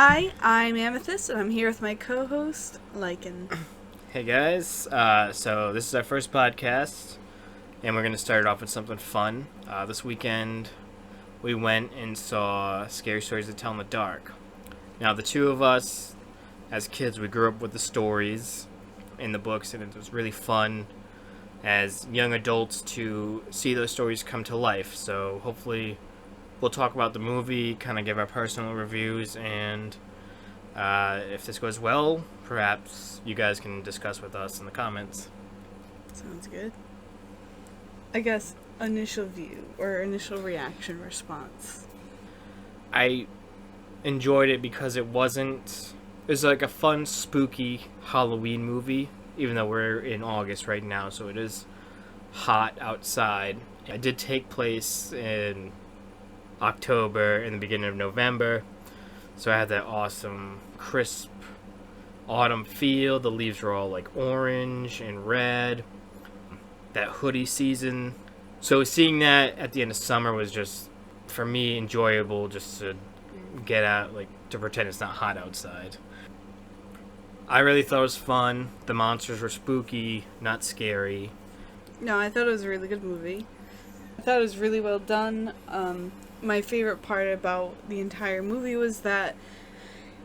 Hi, I'm Amethyst, and I'm here with my co-host, Lycan. Hey guys, so this is our first podcast, and we're going to start it off with something fun. This weekend, we went and saw Scary Stories to Tell in the Dark. Now, the two of us, as kids, we grew up with the stories in the books, and it was really fun as young adults to see those stories come to life. So hopefully we'll talk about the movie, kind of give our personal reviews, and if this goes well, perhaps you guys can discuss with us in the comments. Sounds good. I guess initial view or initial reaction response. I enjoyed it because it was like a fun, spooky Halloween movie, even though we're in August right now, so it is hot outside. It did take place in October, in the beginning of November, so I had that awesome, crisp autumn feel. The leaves were all like orange and red. That hoodie season. So seeing that at the end of summer was just, for me, enjoyable, just to get out, like, to pretend it's not hot outside. I really thought it was fun. The monsters were spooky, not scary. No, I thought it was a really good movie. I thought it was really well done. My favorite part about the entire movie was that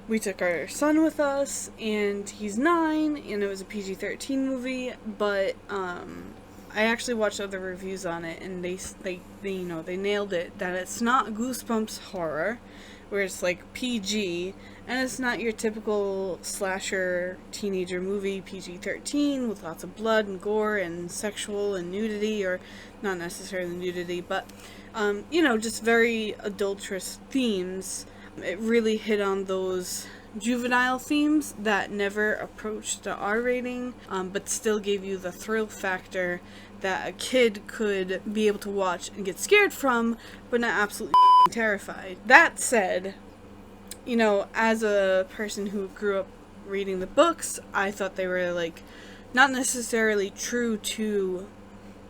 we took our son with us, and he's 9, and it was a PG-13 movie, but I actually watched other reviews on it, and they nailed it, that it's not Goosebumps horror, where it's like PG, and it's not your typical slasher teenager movie, PG-13, with lots of blood and gore and sexual and nudity, or not necessarily nudity, but just very adulterous themes. It really hit on those juvenile themes that never approached the R rating, but still gave you the thrill factor that a kid could be able to watch and get scared from, but not absolutely terrified. That said, as a person who grew up reading the books, I thought they were, like, not necessarily true to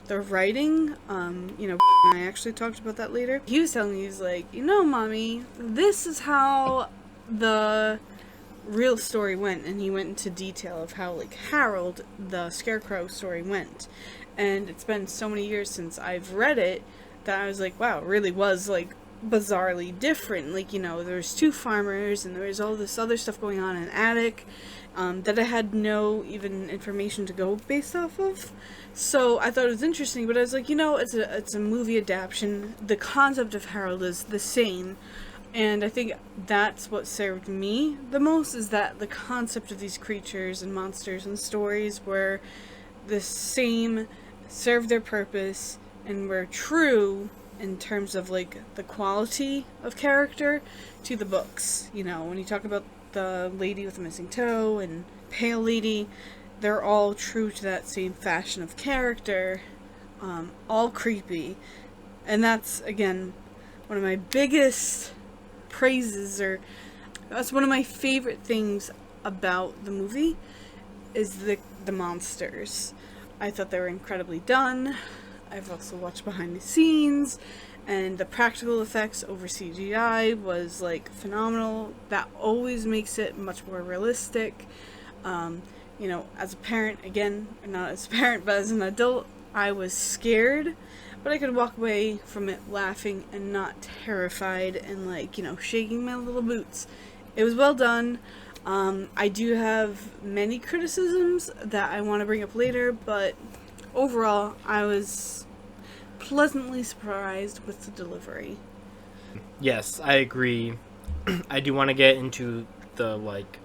the writing. I actually talked about that later. He was telling me, he's like, Mommy, this is how the real story went, and he went into detail of how, like, Harold, the Scarecrow story went. And it's been so many years since I've read it that I was like, wow, it really was, like, bizarrely different. Like, there's 2 farmers, and there was all this other stuff going on in an attic that I had no even information to go based off of. So I thought it was interesting, but I was like, it's a movie adaptation. The concept of Harold is the same. And I think that's what served me the most, is that the concept of these creatures and monsters and stories were the same, served their purpose, and were true in terms of, like, the quality of character to the books. When you talk about the lady with the missing toe and pale lady, they're all true to that same fashion of character, all creepy. And that's, again, one of my biggest praises, or that's one of my favorite things about the movie, is the monsters. I thought they were incredibly done. I've also watched behind the scenes, and the practical effects over CGI was, like, phenomenal. That always makes it much more realistic. As a parent, again, not as a parent, but as an adult, I was scared, but I could walk away from it laughing and not terrified and, like, shaking my little boots. It was well done. I do have many criticisms that I want to bring up later, but overall, I was pleasantly surprised with the delivery. Yes, I agree. I do want to get into the, like,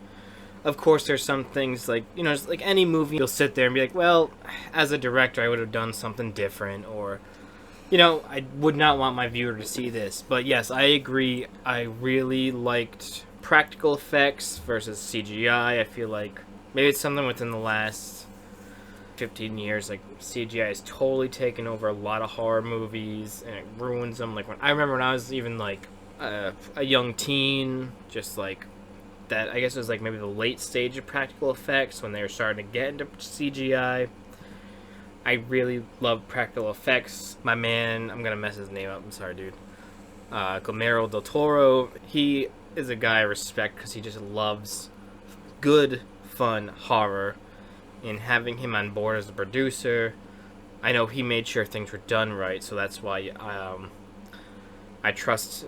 of course there's some things, like, just like any movie, you'll sit there and be like, well, as a director I would have done something different, or I would not want my viewer to see this. But yes, I agree. I really liked practical effects versus CGI. I feel like maybe it's something within the last 15 years, like, CGI has totally taken over a lot of horror movies, and it ruins them. Like, I remember when I was even, like, a young teen, just like that, I guess it was like maybe the late stage of practical effects when they were starting to get into CGI. I really love practical effects. My man, I'm gonna mess his name up, I'm sorry, dude. Guillermo del Toro, he is a guy I respect because he just loves good, fun horror. And having him on board as a producer, I know he made sure things were done right, so that's why I trust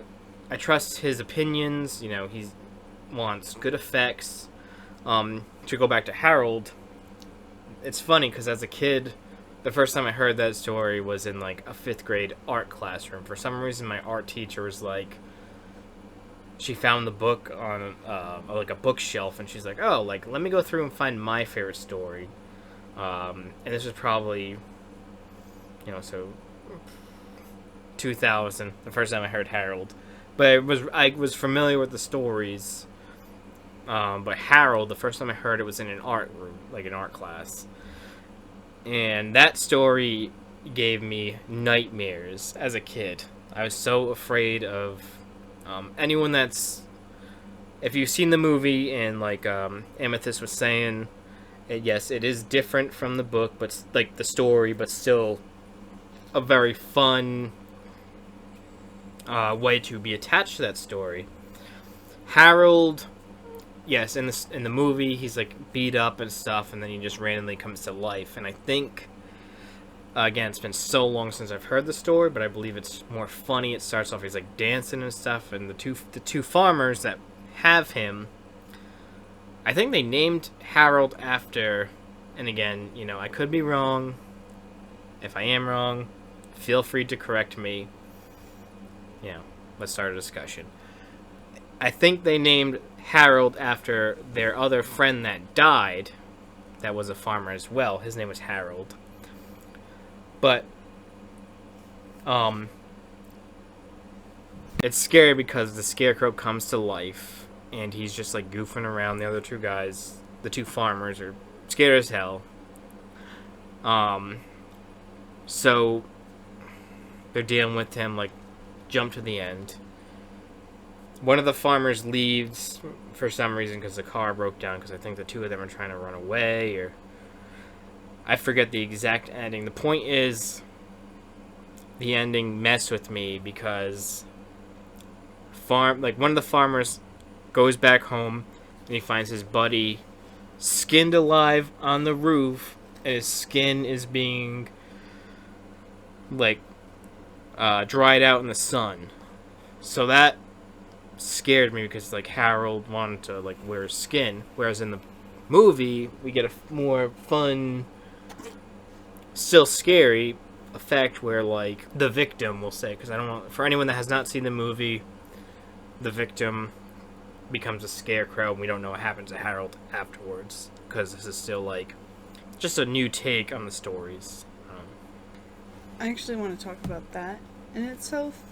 his opinions. You know, he wants good effects. To go back to Harold, it's funny because as a kid, the first time I heard that story was in like a 5th grade art classroom. For some reason, my art teacher was like, she found the book on like a bookshelf, and she's like, "Oh, like let me go through and find my favorite story." And this was probably, so 2000, the first time I heard Harold. But I was familiar with the stories. But Harold, the first time I heard it was in an art room, like an art class. And that story gave me nightmares as a kid. I was so afraid of anyone that's... If you've seen the movie, and like Amethyst was saying, yes, it is different from the book, but like the story, but still a very fun way to be attached to that story. Harold, yes, in the movie, he's like beat up and stuff, and then he just randomly comes to life. And I think, again, it's been so long since I've heard the story, but I believe it's more funny. It starts off, he's like dancing and stuff, and the two farmers that have him, I think they named Harold after, and again, I could be wrong. If I am wrong, feel free to correct me. Let's start a discussion. I think they named Harold after their other friend that died, that was a farmer as well. His name was Harold. But, it's scary because the scarecrow comes to life, and he's just like goofing around. The other two guys, the two farmers, are scared as hell. So they're dealing with him, like, jump to the end. One of the farmers leaves for some reason because the car broke down, because I think the two of them are trying to run away, or I forget the exact ending. The point is, the ending messed with me because one of the farmers goes back home and he finds his buddy skinned alive on the roof, and his skin is being like dried out in the sun. So that scared me because like Harold wanted to like wear his skin, whereas in the movie we get a more fun, still scary effect where like the victim, will say, because I don't know, for anyone that has not seen the movie, the victim becomes a scarecrow, and we don't know what happens to Harold afterwards, because this is still like just a new take on the stories. I actually want to talk about that in itself,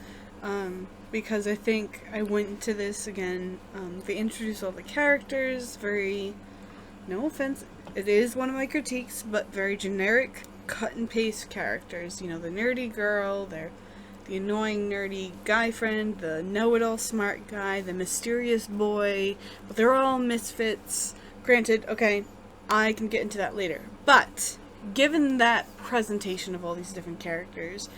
because I think I went into this again, they introduced all the characters, very, no offense, it is one of my critiques, but very generic, cut and paste characters. The nerdy girl, the annoying nerdy guy friend, the know-it-all smart guy, the mysterious boy, but they're all misfits. Granted, okay, I can get into that later, but given that presentation of all these different characters,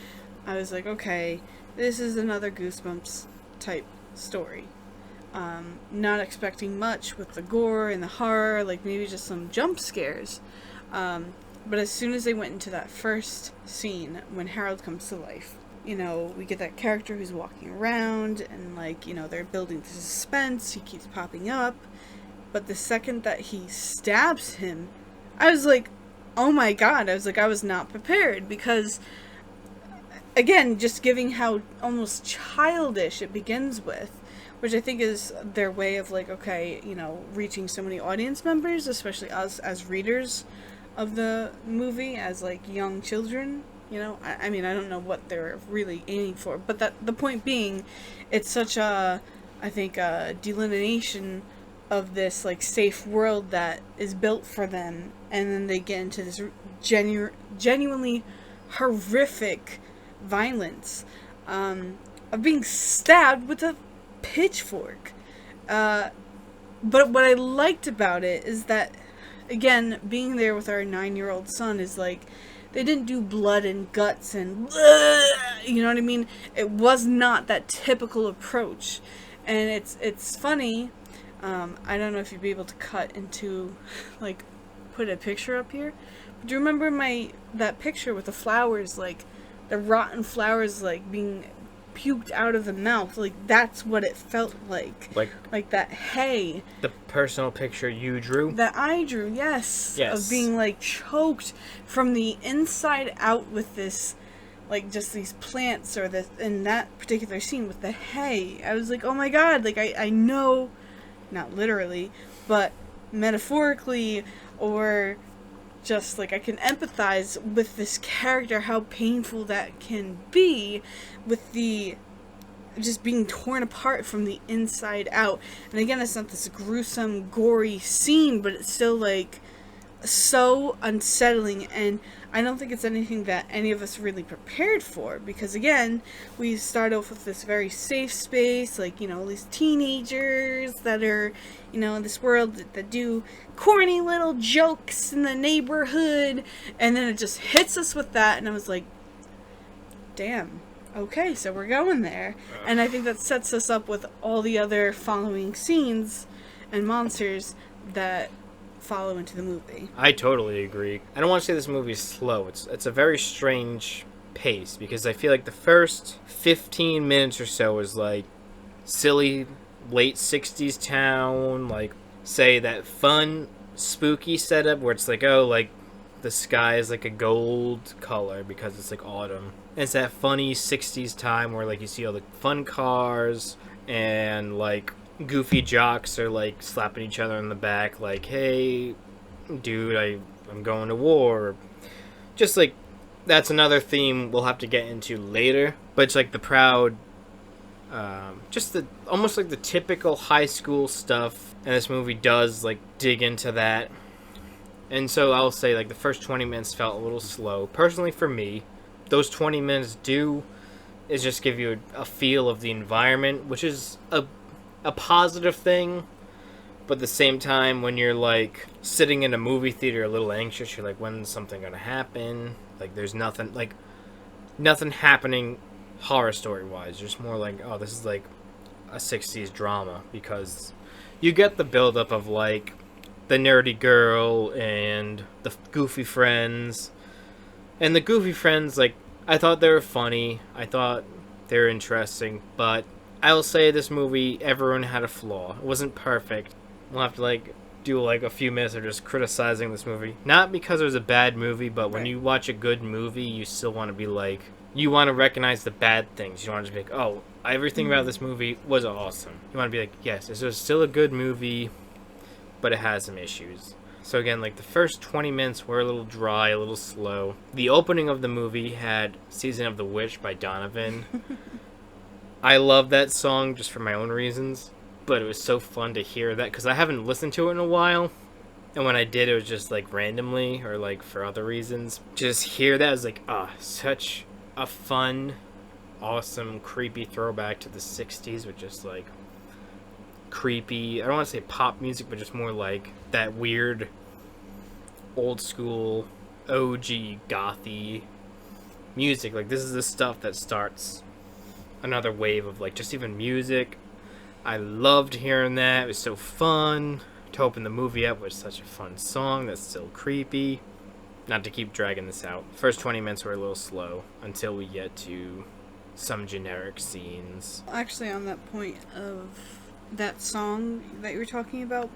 I was like, okay, this is another Goosebumps type story. Not expecting much with the gore and the horror, like maybe just some jump scares. But as soon as they went into that first scene, when Harold comes to life, we get that character who's walking around, and they're building the suspense, he keeps popping up. But the second that he stabs him, I was like, oh my god, I was not prepared, because, again, just giving how almost childish it begins with, which I think is their way of, reaching so many audience members, especially us as readers of the movie, as, young children, I mean, I don't know what they're really aiming for, but the point being, it's such a, I think, a delineation of this, safe world that is built for them, and then they get into this genuinely horrific violence, of being stabbed with a pitchfork. But what I liked about it is that, again, being there with our 9-year-old son is they didn't do blood and guts and, you know what I mean? It was not that typical approach. And it's funny. I don't know if you'd be able to cut into, like, put a picture up here. But do you remember that picture with the flowers, like, the rotten flowers, like, being puked out of the mouth? Like, that's what it felt like. Like that hay. The personal picture you drew? That I drew, yes. Yes. Of being, like, choked from the inside out with this, like, just these plants, or this, in that particular scene with the hay. I was like, oh my god, like, I know, not literally, but metaphorically, or just, like, I can empathize with this character, how painful that can be, with the just being torn apart from the inside out. And again, it's not this gruesome, gory scene, but it's still, like, so unsettling, and I don't think it's anything that any of us really prepared for, because again, we start off with this very safe space, like, you know, these teenagers that are, you know, in this world that do corny little jokes in the neighborhood, and then it just hits us with that, and I was like, damn, okay, so we're going there. And I think that sets us up with all the other following scenes and monsters that follow into the movie. I totally agree. I don't want to say this movie is slow. It's a very strange pace, because I feel like the first 15 minutes or so is like silly late 60s town, like, say, that fun spooky setup where it's like, oh, like, the sky is like a gold color because it's like autumn. And it's that funny 60s time where, like, you see all the fun cars and, like, goofy jocks are, like, slapping each other in the back, like, hey, dude, I'm going to war. Just, like, that's another theme we'll have to get into later. But it's, like, the proud, just the, almost like the typical high school stuff. And this movie does, like, dig into that. And so I'll say, like, the first 20 minutes felt a little slow. Personally, for me, those 20 minutes is just give you a feel of the environment, which is a positive thing, but at the same time, when you're, like, sitting in a movie theater a little anxious, you're like, when's something gonna happen? Like, there's nothing happening horror story wise. Just more like, oh, this is like a 60s drama, because you get the buildup of, like, the nerdy girl and the goofy friends, and the goofy friends, like, I thought they were funny, I thought they were interesting, but I will say this movie, everyone had a flaw. It wasn't perfect. We'll have to, like, do, like, a few minutes of just criticizing this movie. Not because it was a bad movie, but when you watch a good movie, you still want to be, like, you want to recognize the bad things. You want to be like, oh, everything about this movie was awesome. You want to be like, yes, this was still a good movie, but it has some issues. So again, like, the first 20 minutes were a little dry, a little slow. The opening of the movie had Season of the Witch by Donovan. I love that song just for my own reasons, but it was so fun to hear that, because I haven't listened to it in a while, and when I did, it was just, like, randomly, or, like, for other reasons. Just hear that, I was like, such a fun, awesome, creepy throwback to the 60s, with just, like, creepy, I don't want to say pop music, but just more like that weird, old school, OG, gothy music. Like, this is the stuff that starts another wave of, like, just even music. I loved hearing that. It was so fun to open the movie up with such a fun song that's still creepy. Not to keep dragging this out, first 20 minutes were a little slow until we get to some generic scenes. Actually, on that point of that song that you were talking about,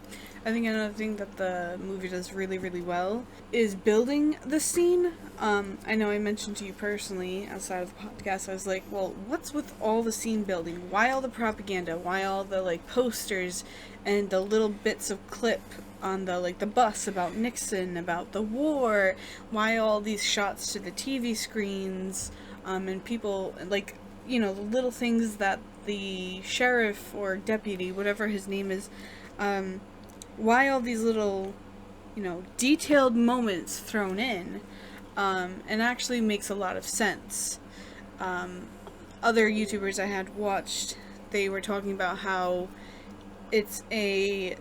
I think another thing that the movie does really, really well is building the scene. I know I mentioned to you personally outside of the podcast, I was like, well, what's with all the scene building? Why all the propaganda? Why all the, like, posters and the little bits of clip on the, like, the bus about Nixon, about the war? Why all these shots to the TV screens, and people, like, you know, the little things that the sheriff or deputy, whatever his name is, why all these little, you know, detailed moments thrown in, and actually makes a lot of sense. Other YouTubers I had watched, they were talking about how it's a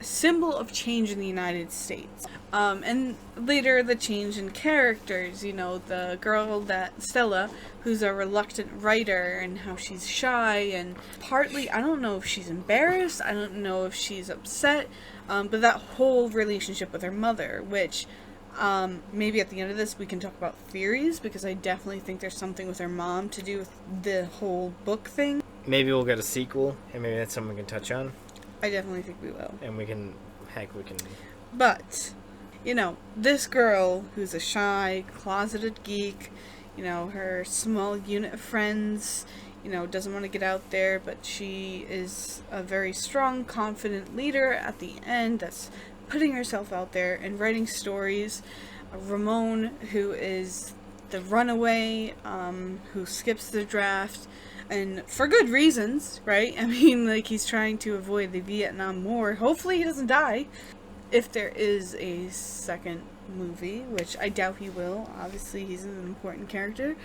symbol of change in the United States. And later the change in characters, you know, the girl that Stella, who's a reluctant writer, and how she's shy, and partly, I don't know if she's embarrassed, I don't know if she's upset, but that whole relationship with her mother, which maybe at the end of this we can talk about theories, because I definitely think there's something with her mom to do with the whole book thing. Maybe we'll get a sequel, and maybe that's something we can touch on. I definitely think we will. And we can. But, you know, this girl who's a shy, closeted geek, you know, her small unit of friends, you know, doesn't want to get out there, but she is a very strong, confident leader at the end that's putting herself out there and writing stories. Ramon, who is the runaway, who skips the draft, and for good reasons, right? I mean, like, he's trying to avoid the Vietnam War. Hopefully he doesn't die. If there is a second movie, which I doubt he will. Obviously, he's an important character.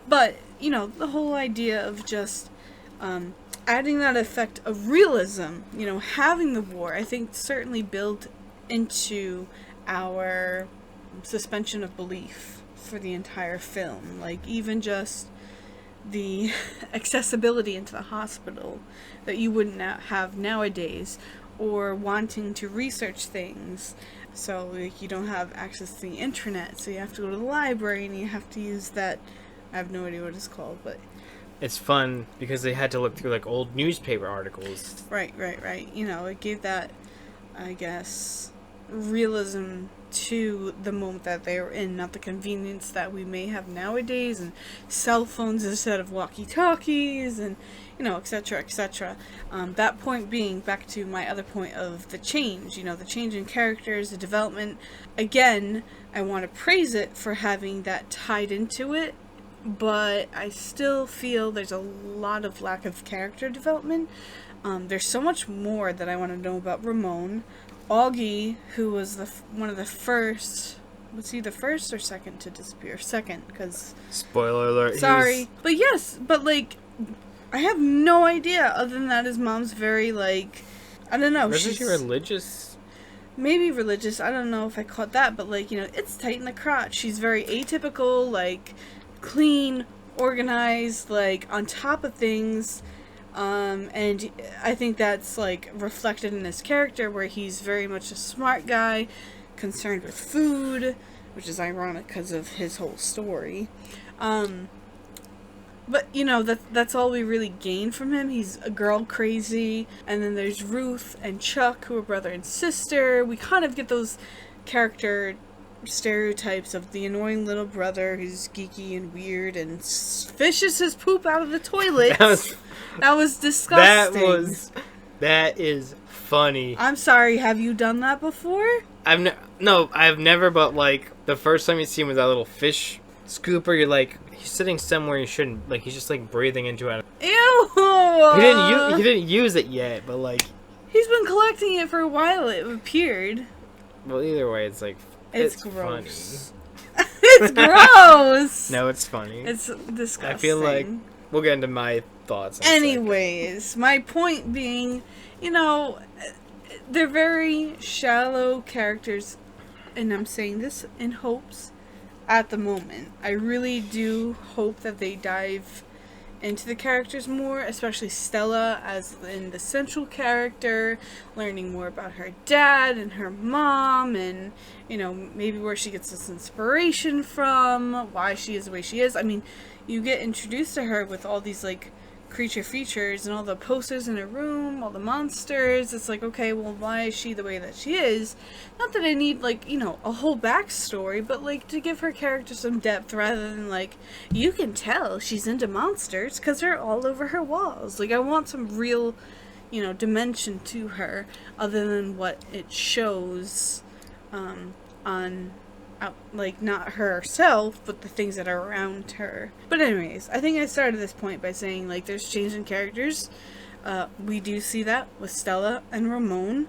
But, you know, the whole idea of just adding that effect of realism, you know, having the war, I think certainly built into our suspension of belief for the entire film. Like, even just the accessibility into the hospital that you wouldn't have nowadays, or wanting to research things. So, like, you don't have access to the internet, so you have to go to the library and you have to use that, I have no idea what it's called, but it's fun because they had to look through, like, old newspaper articles. Right. You know, it gave that, I guess, realism to the moment that they were in, not the convenience that we may have nowadays, and cell phones instead of walkie-talkies, and, you know, etc., etc. That point being, back to my other point of the change, you know, the change in characters, the development. Again, I want to praise it for having that tied into it, but I still feel there's a lot of lack of character development. There's so much more that I want to know about Ramon. Augie, who was one of the first, was he the first or second to disappear? Second, because... Spoiler alert. Sorry. But yes, but, like, I have no idea, other than that his mom's very, like, I don't know. Isn't she religious? Maybe religious, I don't know if I caught that, but, like, you know, it's tight in the crotch. She's very atypical, like, clean, organized, like, on top of things. And I think that's, like, reflected in his character, where he's very much a smart guy, concerned with food, which is ironic because of his whole story. But, you know, that's all we really gain from him. He's a girl crazy, and then there's Ruth and Chuck, who are brother and sister. We kind of get those character stereotypes of the annoying little brother who's geeky and weird and fishes his poop out of the toilet. That was disgusting. That is funny. I'm sorry, have you done that before? No, I've never, but, like, the first time you see him with that little fish scooper, you're like, he's sitting somewhere he shouldn't, like, he's just, like, breathing into it. Ew! He didn't use it yet, but, like... He's been collecting it for a while, it appeared. Well, either way, it's, like, it's gross. Funny. It's gross! No, it's funny. It's disgusting. I feel like we'll get into my thoughts. Anyways, my point being, you know, they're very shallow characters, and I'm saying this in hopes at the moment. I really do hope that they dive into the characters more, especially Stella as in the central character, learning more about her dad and her mom, and, you know, maybe where she gets this inspiration from, why she is the way she is. I mean, you get introduced to her with all these, like, creature features and all the posters in her room, all the monsters. It's like, okay, well, why is she the way that she is? Not that I need, like, you know, a whole backstory, but, like, to give her character some depth rather than, like, you can tell she's into monsters because they're all over her walls. Like, I want some real, you know, dimension to her other than what it shows on like, not herself, but the things that are around her. But anyways, I think I started this point by saying, like, there's change in characters. We do see that with Stella and Ramon,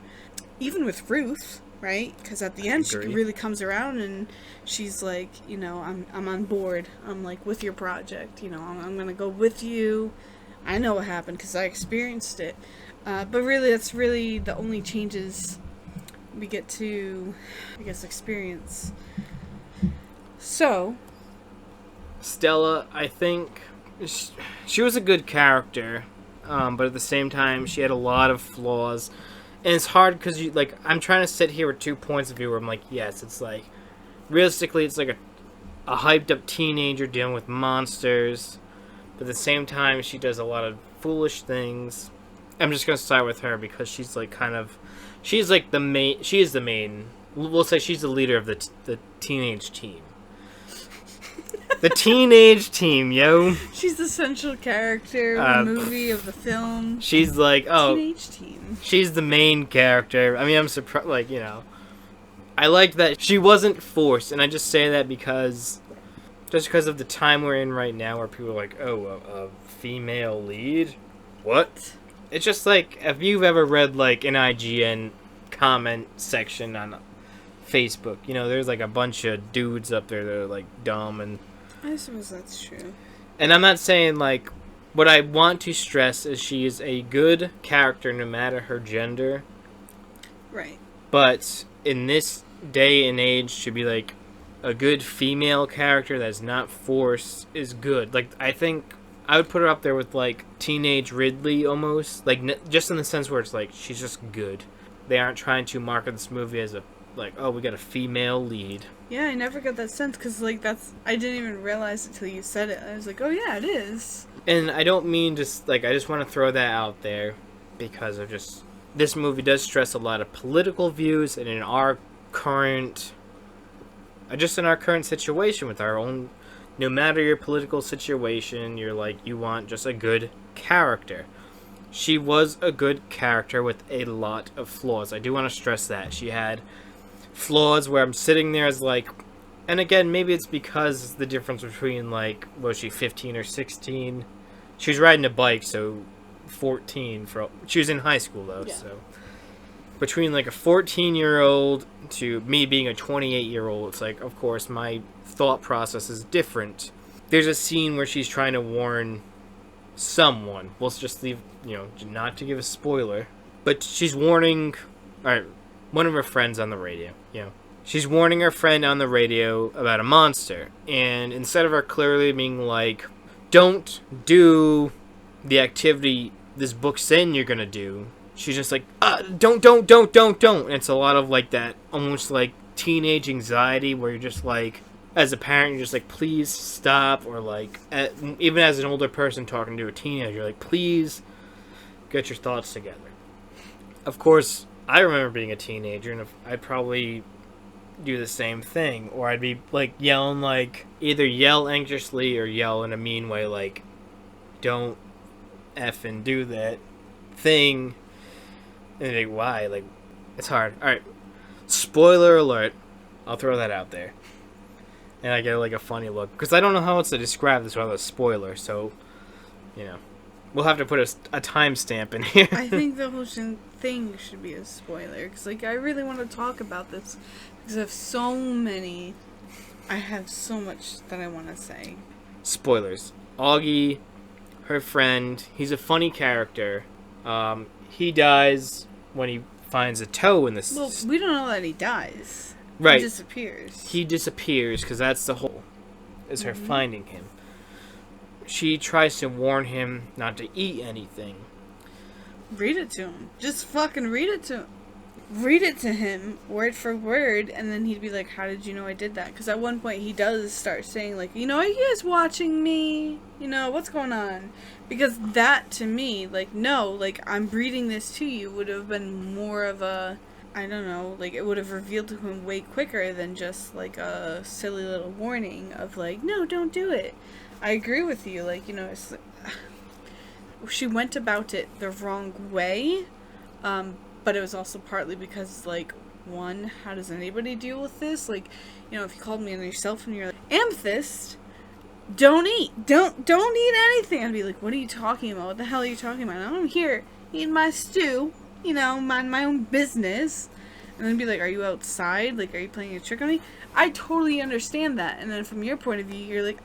even with Ruth, right? Because at the end, she really comes around and she's like, you know, I'm on board. I'm, like, with your project. You know, I'm gonna go with you. I know what happened because I experienced it. But really, that's really the only changes we get to, I guess, experience. So, Stella, I think she was a good character, but at the same time, she had a lot of flaws. And it's hard because I'm trying to sit here with 2 points of view where I'm like, yes, it's like, realistically, it's like a hyped up teenager dealing with monsters, but at the same time, she does a lot of foolish things. I'm just gonna side with her because she's like she's like the main. She is the main. We'll say she's the leader of the teenage team. The teenage team, yo. She's the central character of the movie, of the film. She's like, teenage team. She's the main character. I mean, I'm surprised, I liked that she wasn't forced, and I just say that because of the time we're in right now where people are like, oh, a female lead? What? It's just like, if you've ever read, like, an IGN comment section on Facebook, there's, like, a bunch of dudes up there that are, like, dumb and... I suppose that's true. And I'm not saying, like, what I want to stress is she is a good character no matter her gender. Right. But in this day and age, to be, like, a good female character that's not forced is good. Like, I think I would put her up there with, like, teenage Ridley almost. Like, just in the sense where it's, like, she's just good. They aren't trying to market this movie as we got a female lead. Yeah, I never got that sense, because, like, I didn't even realize it till you said it. I was like, oh, yeah, it is. And I don't mean just, I just want to throw that out there, because of this movie does stress a lot of political views, and in our current situation with our own, no matter your political situation, you want just a good character. She was a good character with a lot of flaws. I do want to stress that. She had flaws where I'm sitting there as and again, maybe it's because the difference between was she 15 or 16? She was riding a bike, so 14 she was in high school though, yeah. So between a 14-year-old to me being a 28-year-old, it's of course my thought process is different. There's a scene where she's trying to warn someone. We'll just leave, not to give a spoiler, but she's warning, one of her friends on the radio, She's warning her friend on the radio about a monster, and instead of her clearly being like, don't do the activity this book saying you're gonna do, she's just like, don't. And it's a lot of that, almost teenage anxiety where you're just as a parent, you're just please stop, or even as an older person talking to a teenager, please get your thoughts together. Of course, I remember being a teenager, and I'd probably do the same thing, or I'd be yelling, either yell anxiously or yell in a mean way, don't effing do that thing. And why? It's hard. Alright, spoiler alert, I'll throw that out there. And I get a funny look, because I don't know how else to describe this without a spoiler, so, we'll have to put a timestamp in here. I think the whole thing should be a spoiler, because I really want to talk about this, because I have so much that I want to say. Spoilers. Augie, her friend, he's a funny character. He dies when he finds a toe in the... Well, we don't know that he dies. Right. He disappears, because that's the whole... is her finding him. She tries to warn him not to eat anything. Read it to him. Just fucking read it to him. Read it to him, word for word, and then he'd be like, how did you know I did that? Because at one point he does start saying, are you guys watching me? What's going on? Because that, to me, no, I'm reading this to you would have been more of a... I don't know, it would have revealed to him way quicker than just, a silly little warning of, no, don't do it. I agree with you, it's, she went about it the wrong way, but it was also partly because, one, how does anybody deal with this? If you called me on yourself and you're like, Amethyst, don't eat, don't eat anything, I'd be like, what are you talking about? What the hell are you talking about? I'm here eating my stew, mind my own business. And then be like, are you outside? Are you playing a trick on me? I totally understand that. And then from your point of view, you're like,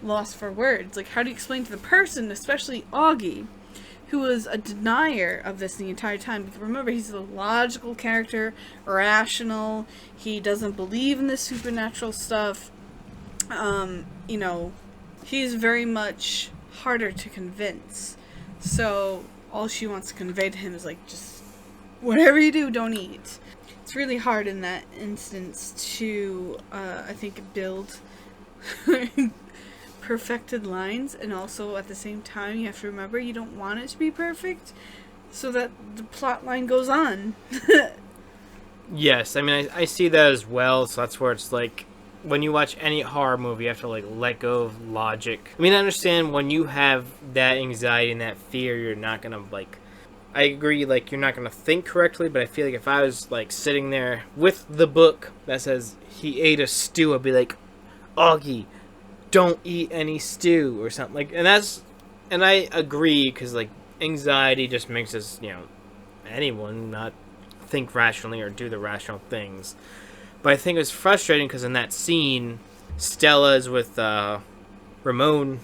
lost for words. How do you explain to the person, especially Augie, who was a denier of this the entire time. Because remember, he's a logical character, rational. He doesn't believe in this supernatural stuff. You know, he's very much harder to convince. So all she wants to convey to him is like, just whatever you do, don't eat. It's really hard in that instance to, I think, build perfected lines, and also at the same time you have to remember you don't want it to be perfect so that the plot line goes on. Yes, I mean, I see that as well, so that's where it's like, when you watch any horror movie, you have to, like, let go of logic. I mean, I understand when you have that anxiety and that fear, you're not gonna, like, I agree, like, you're not gonna think correctly, but I feel like if I was, like, sitting there with the book that says he ate a stew, I'd be like, Augie, don't eat any stew, or something, like, and I agree, because, like, anxiety just makes us, you know, anyone not think rationally or do the rational things. But I think it was frustrating because in that scene, Stella is with Ramon,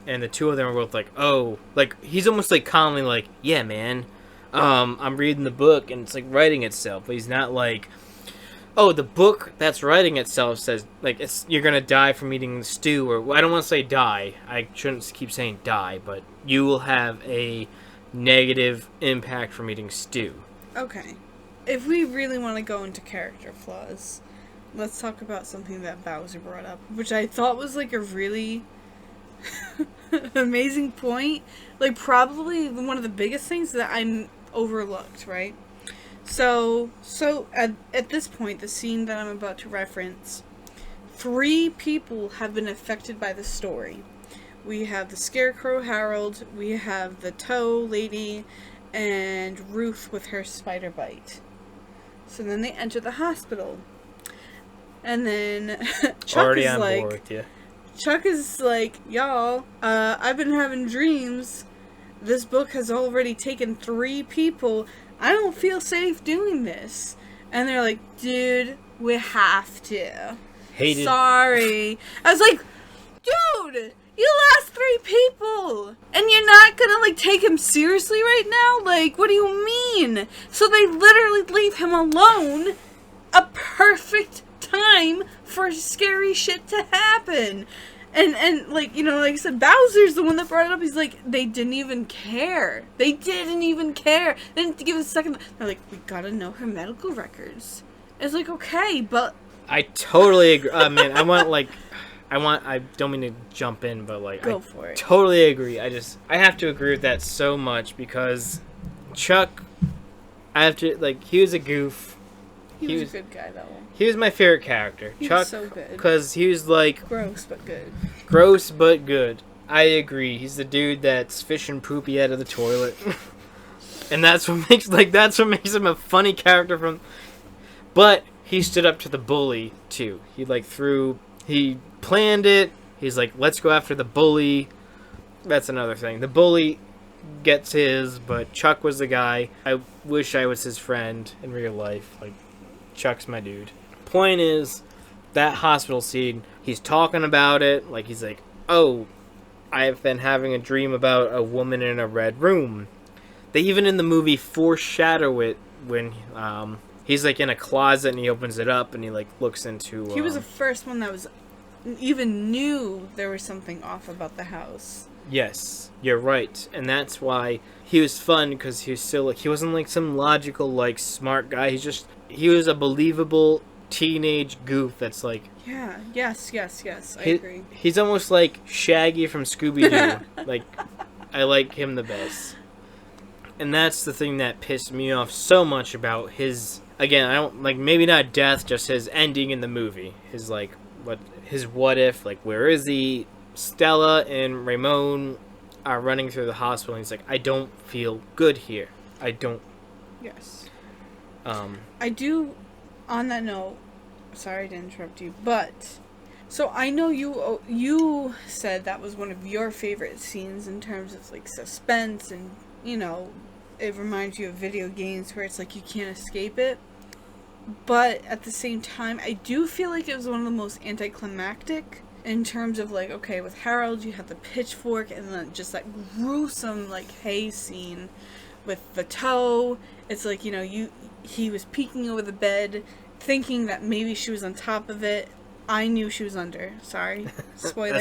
and the two of them are both like, oh, like, he's almost like calmly like, yeah, man, I'm reading the book and it's like writing itself. But he's not like, oh, the book that's writing itself says, like, you're gonna die from eating stew, or I don't want to say die. I shouldn't keep saying die, but you will have a negative impact from eating stew. Okay. If we really want to go into character flaws, let's talk about something that Bowser brought up, which I thought was, like, a really amazing point. Like, probably one of the biggest things that I overlooked, right? So at this point, the scene that I'm about to reference, 3 people have been affected by the story. We have the Scarecrow Harold, we have the Toe Lady, and Ruth with her spider bite. So then they enter the hospital. And then Chuck is like, board with you. Chuck is like, y'all, I've been having dreams. This book has already taken 3 people. I don't feel safe doing this. And they're like, dude, we have to. Sorry. I was like, dude, you lost 3 people, and you're not gonna, like, take him seriously right now? Like, what do you mean? So they literally leave him alone, a perfect time for scary shit to happen. And like, you know, like I said, Bowser's the one that brought it up. He's like, they didn't even care. They didn't even care. They didn't give it a second. They're like, we gotta know her medical records. It's like, okay, but... I totally agree. Man, I don't mean to jump in, but, like, go for it. Totally agree. I have to agree with that so much, because Chuck, he was a goof. He was a good guy, though. He was my favorite character. Chuck, was so good. Because he was, like... gross, but good. Gross, but good. I agree. He's the dude that's fishing poopy out of the toilet. And that's what makes him a funny character But he stood up to the bully, too. He planned it. He's like, let's go after the bully. That's another thing. The bully gets his, but Chuck was the guy. I wish I was his friend in real life. Like, Chuck's my dude. Point is, that hospital scene, he's talking about it. Like, he's like, oh, I've been having a dream about a woman in a red room. They even in the movie foreshadow it when he's like in a closet and he opens it up and he like looks into... He was the first one that was even knew there was something off about the house. Yes, you're right. And that's why he was fun, because he was still like, he wasn't like some logical, like, smart guy. He was a believable teenage goof that's like... Yeah, yes, I agree. He's almost like Shaggy from Scooby-Doo. Like, I like him the best. And that's the thing that pissed me off so much about his... Again, I don't... Like, maybe not death, just his ending in the movie. His, like, what if, like, where is he? Stella and Ramon are running through the hospital, and he's like, I don't feel good here. I don't... Yes. I do, on that note, sorry to interrupt you, but, so I know you said that was one of your favorite scenes in terms of, like, suspense, and, you know, it reminds you of video games where it's like you can't escape it. But at the same time, I do feel like it was one of the most anticlimactic in terms of like, okay, with Harold you have the pitchfork and then just that gruesome like hay scene with the toe. It's like, you know, he was peeking over the bed thinking that maybe she was on top of it. I knew she was under. Sorry. Spoiler.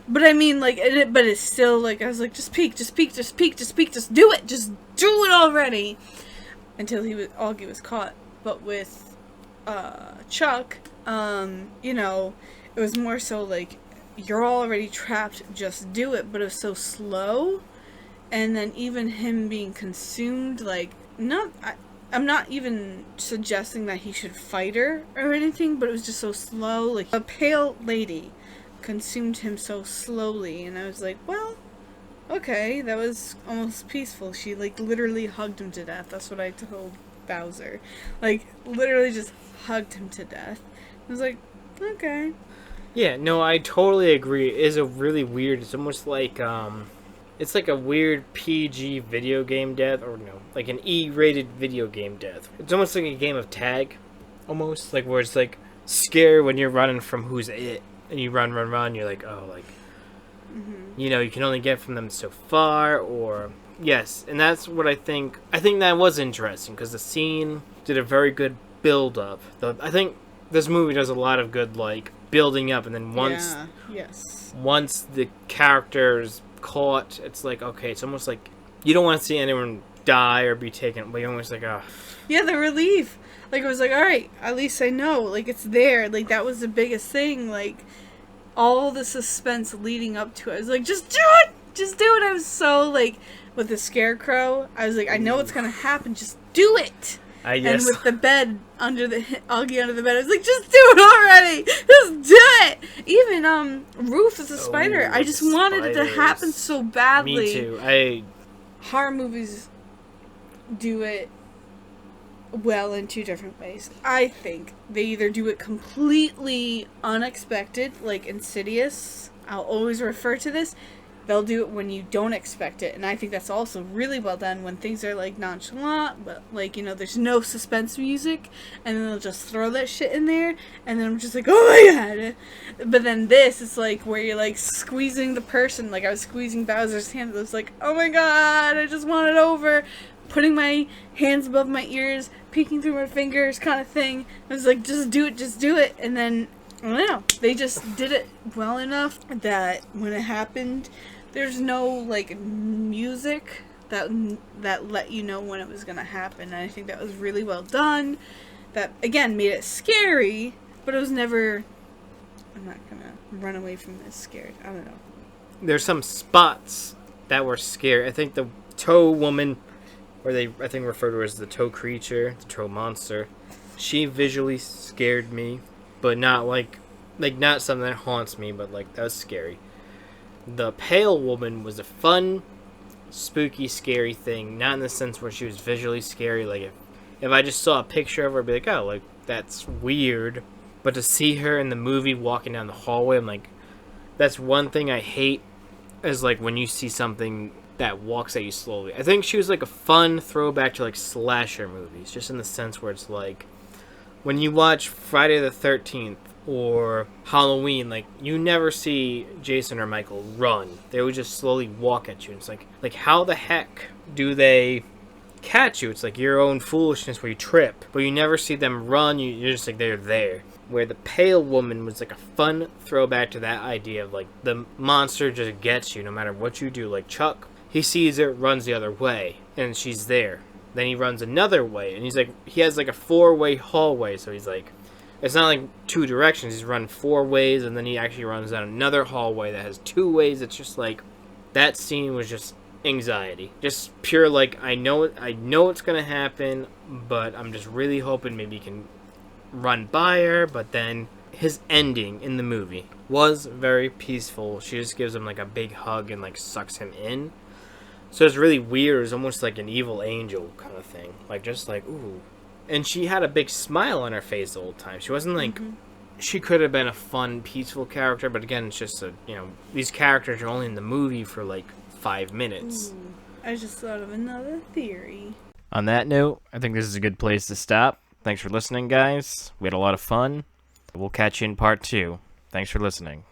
But I mean, like, but it's still, like, I was like, just peek, just peek, just peek, just peek, just do it, just do it already. Until Augie was caught. But with, Chuck, you know, it was more so, like, you're already trapped, just do it, but it was so slow. And then even him being consumed, like, I'm not even suggesting that he should fight her or anything, but it was just so slow. Like, a pale lady consumed him so slowly, and I was like, well, okay, that was almost peaceful. She, like, literally hugged him to death. That's what I told Bowser. Like, literally just hugged him to death. I was like, okay. Yeah, no, I totally agree. It is a really weird, it's almost like, it's like a weird PG video game death, or no, like an E-rated video game death. It's almost like a game of tag, almost, like where it's like scary when you're running from who's it, and you run, you're like, oh, like, you know, you can only get from them so far, or, yes, and that's what I think that was interesting, because the scene did a very good build-up. I think this movie does a lot of good, like, building up, and then once the characters caught, it's like, okay, it's almost like you don't want to see anyone die or be taken, but you're almost like, oh. Yeah, the relief. Like, it was like, alright, at least I know. Like, it's there. Like, that was the biggest thing. Like, all the suspense leading up to it. I was like, just do it! Just do it! I was so, like, with the scarecrow, I was like, I know what's gonna happen. Just do it! And with the bed Augie under the bed, I was like, just do it already! Just do it! Even, Rufus the spider, I just wanted it to happen so badly. Me too. Horror movies do it well in two different ways. I think they either do it completely unexpected, like Insidious. I'll always refer to this. They'll do it when you don't expect it, and I think that's also really well done when things are, like, nonchalant, but, like, you know, there's no suspense music, and then they'll just throw that shit in there, and then I'm just like, oh my god! But then this is, like, where you're, like, squeezing the person, like, I was squeezing Bowser's hand, it was like, oh my god, I just want it over, putting my hands above my ears, peeking through my fingers, kind of thing. I was like, just do it, and then, I don't know, they just did it well enough that when it happened, there's no, like, music that let you know when it was gonna happen, and I think that was really well done. That, again, made it scary, but it was never, I'm not gonna run away from this scared, I don't know. There's some spots that were scary. I think the toe woman, or I think refer to her as the toe creature, the toe monster, she visually scared me, but not, like not something that haunts me, but, like, that was scary. The pale woman was a fun, spooky, scary thing. Not in the sense where she was visually scary. Like, if I just saw a picture of her, I'd be like, oh, like, that's weird. But to see her in the movie walking down the hallway, I'm like, that's one thing I hate, is, like, when you see something that walks at you slowly. I think she was, like, a fun throwback to, like, slasher movies. Just in the sense where it's, like, when you watch Friday the 13th, or Halloween, like, you never see Jason or Michael run. They would just slowly walk at you. It's like how the heck do they catch you? It's like your own foolishness where you trip, but you never see them run. You're just like, they're there. Where the pale woman was like a fun throwback to that idea of, like, the monster just gets you no matter what you do. Like Chuck, he sees it, runs the other way, and she's there. Then he runs another way, and he has like a 4-way hallway, so he's like, it's not like 2 directions. He's run 4 ways, and then he actually runs down another hallway that has 2 ways. It's just like, that scene was just anxiety. Just pure, like, I know it's gonna happen, but I'm just really hoping maybe he can run by her. But then his ending in the movie was very peaceful. She just gives him, like, a big hug and, like, sucks him in. So it's really weird. It's almost like an evil angel kind of thing. Like, just like, ooh. And she had a big smile on her face the whole time. She wasn't like, she could have been a fun, peaceful character, but again, it's just these characters are only in the movie for like 5 minutes. Ooh, I just thought of another theory. On that note, I think this is a good place to stop. Thanks for listening, guys. We had a lot of fun. We'll catch you in part 2. Thanks. Thanks for listening.